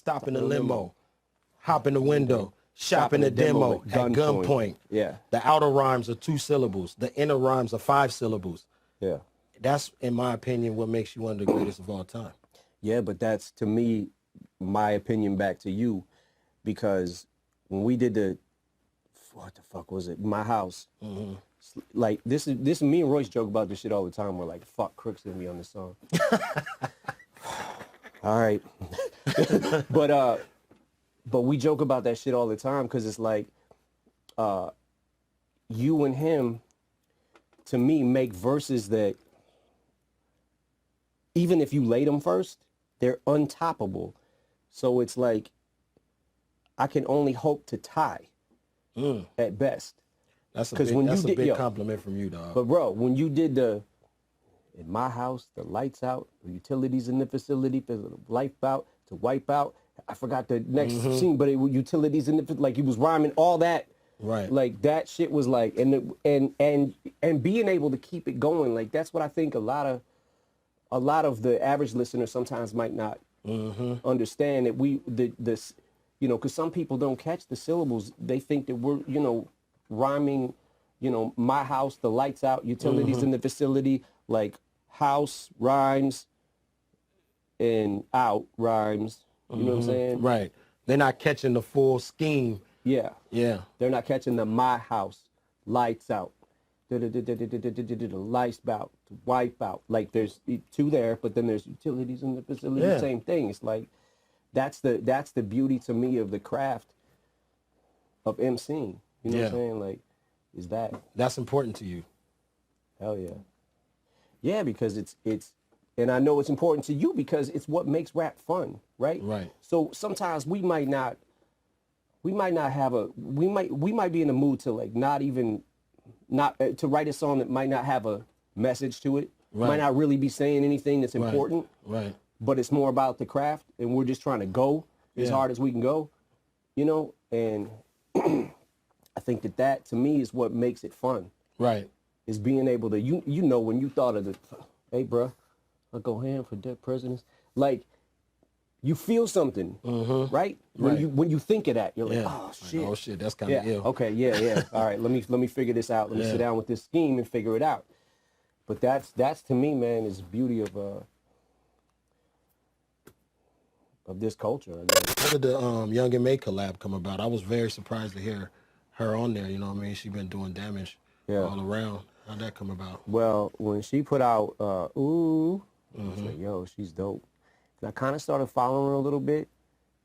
stop in the limo, hop in the window, shop in the demo, at gunpoint. Yeah. The outer rhymes are 2 syllables. The inner rhymes are 5 syllables. Yeah. That's, in my opinion, what makes you one of the greatest of all time. Yeah, but that's, to me, my opinion back to you, because when we did the, what the fuck was it? My House. Like, this is me and Royce joke about this shit all the time. We're like, fuck, Crook's gonna be on this song. All right. But we joke about that shit all the time, because it's like, you and him, to me, make verses that, even if you lay them first, they're untoppable. So it's like, I can only hope to tie at best. That's a big compliment from you, dog. But bro, when you did the, in my house, the lights out, the utilities in the facility, for the life out, to wipe out, I forgot the next scene, but utilities in the, like, he was rhyming all that. Right. Like, that shit was like, and being able to keep it going, like, that's what I think a lot of the average listener sometimes might not understand, that this, you know, because some people don't catch the syllables. They think that we're, you know, rhyming, you know, my house, the lights out, utilities in the facility, like house rhymes and out rhymes. You know what I'm saying? Right. They're not catching the full scheme. Yeah. Yeah. They're not catching the my house, lights out, lights out, wipe out. Like, there's 2 there, but then there's utilities in the facility. Yeah. Same thing. It's like, that's the beauty to me of the craft of emceeing. You know what I'm saying? Like, is that. That's important to you. Hell yeah. Yeah, because it's, and I know it's important to you because it's what makes rap fun, right? Right. So sometimes we might be in the mood to, like, not to write a song that might not have a message to it. Right. Might not really be saying anything that's important. Right. But it's more about the craft, and we're just trying to go as hard as we can go, you know? And I think that to me is what makes it fun. Right. Is being able to, you know, when you thought of the, hey, bro, I'll go ham for dead presidents. Like, you feel something, right? When you think of that, you're like, oh shit. Like, oh shit, that's kind of ill. Okay, yeah. All right, let me figure this out. Let me sit down with this scheme and figure it out. But that's to me, man, is the beauty of this culture. I guess. How did the Young and May collab come about? I was very surprised to hear her on there. You know what I mean? She's been doing damage all around. How'd that come about? Well, when she put out Ooh, I was like, yo, she's dope. And I kind of started following her a little bit.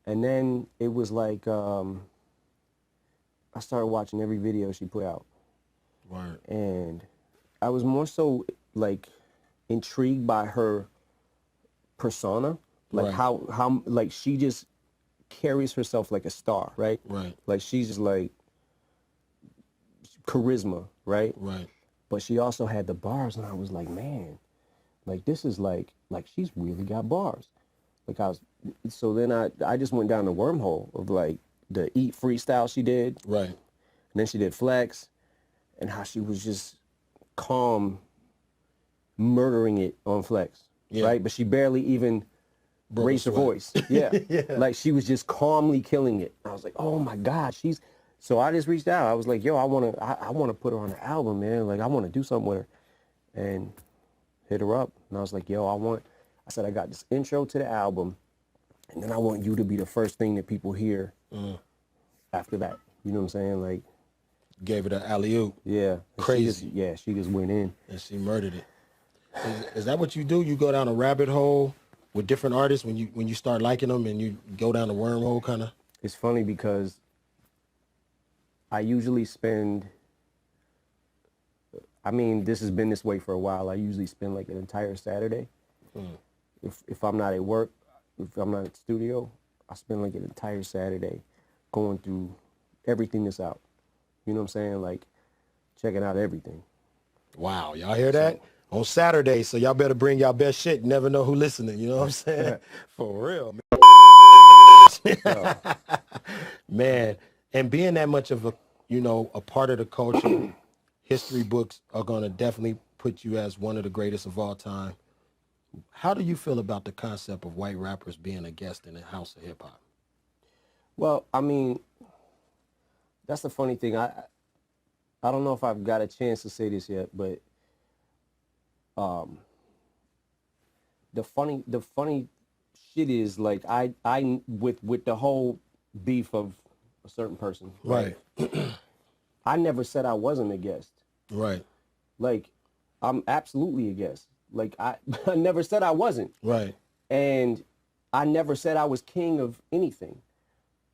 And then it was like, I started watching every video she put out. Word. And I was more so, like, intrigued by her persona. Like, how like, she just carries herself like a star, right? Right. Like, she's just, like, charisma, right? Right. But she also had the bars, and I was like, man, like, this is like she's really got bars. Like, so then I just went down the wormhole of, like, the Eat freestyle she did. Right. And then she did Flex, and how she was just calm, murdering it on Flex, right? But she barely even raised her voice. Yeah. Like, she was just calmly killing it. I was like, oh my God, so I just reached out. I was like, yo, I wanna put her on the album, man. Like, I wanna do something with her. And hit her up. And I was like, yo, I said, I got this intro to the album, and then I want you to be the first thing that people hear after that. You know what I'm saying? Like, gave it an alley-oop. Yeah. Crazy. She just went in. And she murdered it. Is that what you do? You go down a rabbit hole with different artists when you start liking them, and you go down the wormhole kind of? It's funny because I usually spend, I mean, this has been this way for a while. I usually spend like an entire Saturday. If I'm not at work, if I'm not at the studio, I spend like an entire Saturday going through everything that's out. You know what I'm saying? Like, checking out everything. Wow, y'all hear that? On Saturday, so y'all better bring y'all best shit. You never know who listening, you know what I'm saying? For real, man. Man, and being that much of a, you know, a part of the culture, history books are going to definitely put you as one of the greatest of all time. How do you feel about the concept of white rappers being a guest in the house of hip hop? Well, I mean, that's the funny thing. I don't know if I've got a chance to say this yet, but the funny shit is like I with the whole beef of a certain person. Right. I never said I wasn't a guest. Right. Like, I'm absolutely a guest. Like, I never said I wasn't. Right. And I never said I was king of anything.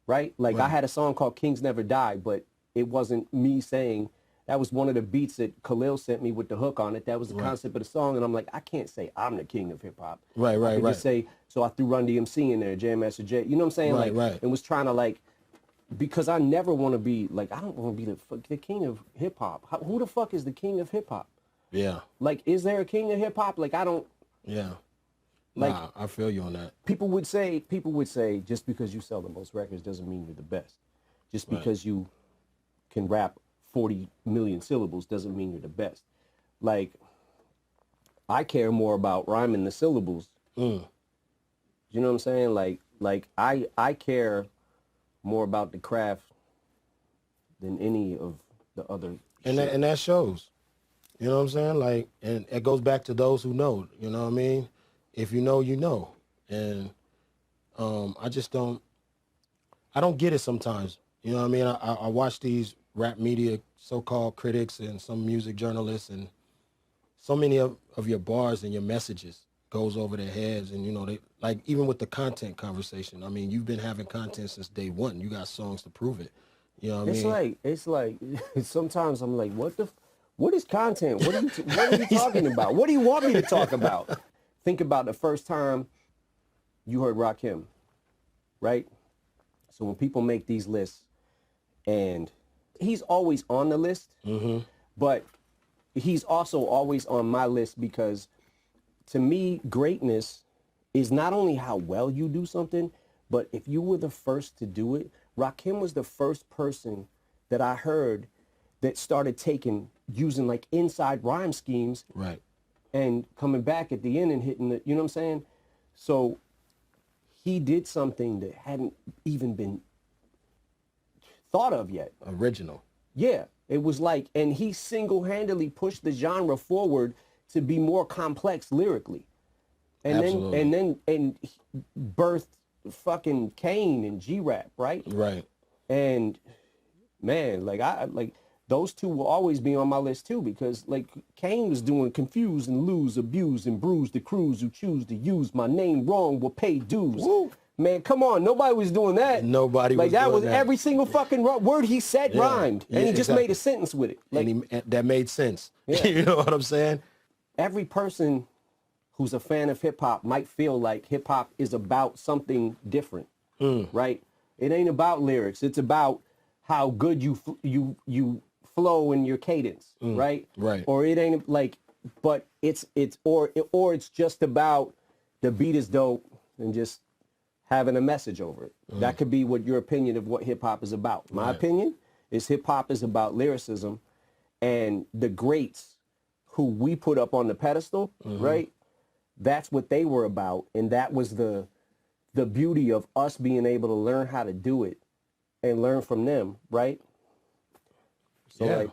Right? Like, I had a song called Kings Never Die, but it wasn't me saying, that was one of the beats that Khalil sent me with the hook on it. That was the concept of the song. And I'm like, I can't say I'm the king of hip hop. Right, right, I could right. just say, so I threw Run DMC in there, Jam Master Jay. You know what I'm saying? Right, like, right. and was trying to like, because I never want to be like, I don't want to be the king of hip hop. Who the fuck is the king of hip hop? Yeah. Like, is there a king of hip hop? Like, I don't. Yeah. Like, nah, I feel you on that. People would say, just because you sell the most records doesn't mean you're the best. Just because you can rap 40 million syllables doesn't mean you're the best. Like, I care more about rhyming the syllables. You know what I'm saying? Like I care more about the craft than any of the other And shit. that shows. You know what I'm saying? Like, and it goes back to those who know. You know what I mean? If you know, you know. And I just don't get it sometimes. You know what I mean? I watch these rap media so-called critics and some music journalists, and so many of your bars and your messages goes over their heads. And, you know, they like, even with the content conversation, I mean, you've been having content since day one. You got songs to prove it. You know what I mean? It's like sometimes I'm like, what is content? What are you talking about? What do you want me to talk about? Think about the first time you heard Rakim, right? So when people make these lists, and he's always on the list, but he's also always on my list because, to me, greatness is not only how well you do something, but if you were the first to do it. Rakim was the first person that I heard that started using like inside rhyme schemes, Right. and coming back at the end and hitting the, you know what I'm saying? So he did something that hadn't even been thought of yet. Original. Yeah, it was like, and he single-handedly pushed the genre forward to be more complex lyrically. And Absolutely. then he birthed fucking Kane and G-Rap, right? Right. And man, like those two will always be on my list too, because like Kane was doing confuse and lose, abuse and bruise the crews who choose to use my name wrong will pay dues. Woo. Man, come on, nobody was doing that. Nobody like was that doing was that. Every single fucking word he said rhymed, and he just exactly. made a sentence with it. Like, And that made sense. Yeah. You know what I'm saying? every person who's a fan of hip hop might feel like hip hop is about something different, right? It ain't about lyrics. It's about how good you flow in your cadence, right? Right. Or it ain't like, but it's just about the beat is dope and just having a message over it. That could be what your opinion of what hip hop is about. My opinion is hip hop is about lyricism, and the greats who we put up on the pedestal, right? That's what they were about, and that was the beauty of us being able to learn how to do it and learn from them, right? So Yeah. like